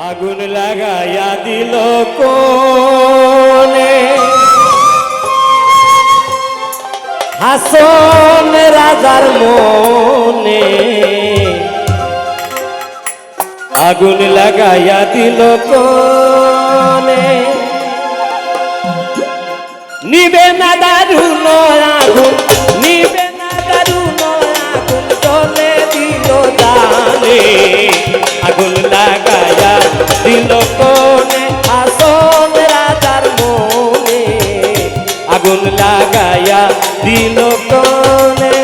আগুন লাগাইয়া দিল কোনে হাসন রাজার মনে আগুন লাগাইয়া দিল কোনে নিবে না দারুণ আগুন নিবে না দারুণ আগুন চলে দিল জানে আগুন লাগাইয়া দিল কোনে হাসন রাজার মনে আগুন লাগাইয়া দিল কোনে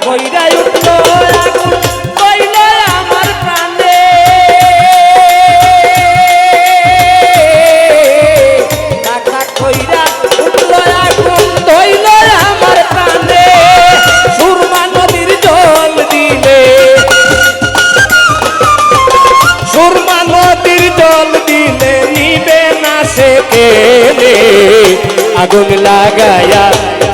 কইরা উঠলো আগুন কইলো আমার প্রাণে টাকা কইরা উঠলো আগুন কইলো আমার প্রাণে সুরমা নদীর জল দিলে সুরমা নদীর জল দিলে নিবে না সে কেনে আগুন লাগাইয়া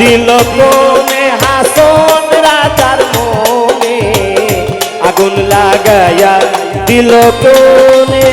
দিল কোনে হাসন রাজার মনে আগুন লাগাইয়া দিল কোনে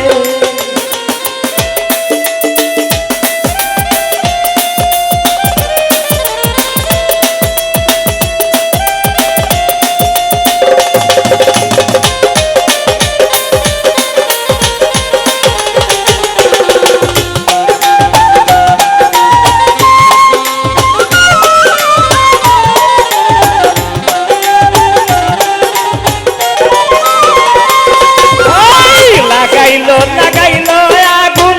লাগাইলো আগুন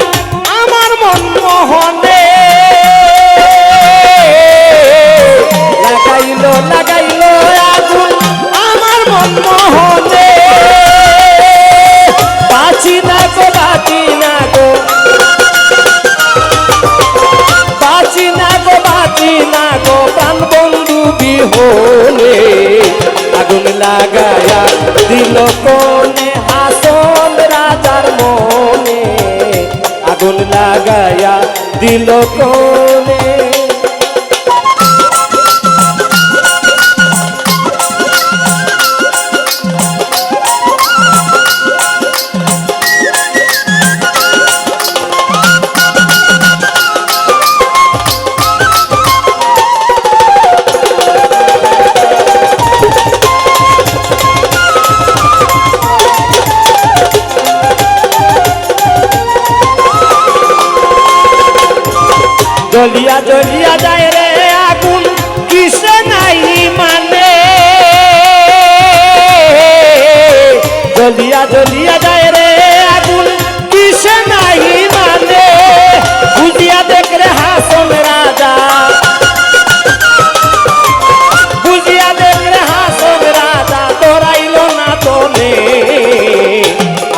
আমার মন মোহনে লাগাইলো আগুন আমার মন মোহনে বাঁচি না গো বাঁচি না গো বাঁচি না গো বাঁচি না গো প্রাণ বন্ধু বিহনে আগুন লাগায়া দিল কোনে হাসন রাজার মনে আগুন লাগায়া দিল কোনে জ্বলিয়া জ্বলিয়া যায় রে আগুন কিসে নাই মানে জ্বলিয়া জ্বলিয়া যায় রে আগুন কিসে নাই মানে বুঝিয়া দেখ রে হাসন রাজা বুঝিয়া দেখ রে হাসন রাজা তোরাইল না তোনে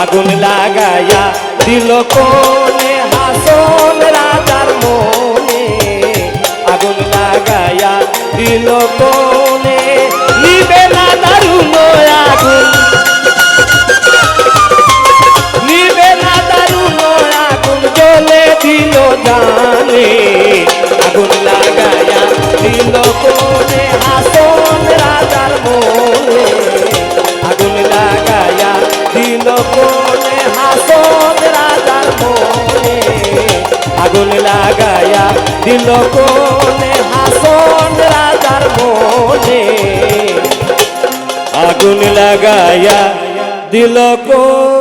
আগুন লাগাইয়া দিল কোনে হাসন রাজার মনে আগুন লাগাইয়া দিল কোনে নিবে না দারুণ আগুন নিবে না দারুণ আগুন জ্বলে দিল জানে আগুন লাগাইয়া দিল কোনে হাসন রাজার মনে আগুন লাগাইয়া দিল কোনে হাসন রাজার মনে আগুন লাগাইয়া দিল কোনে হাসন রাজার মনে আগুন লাগাইয়া দিল কোনে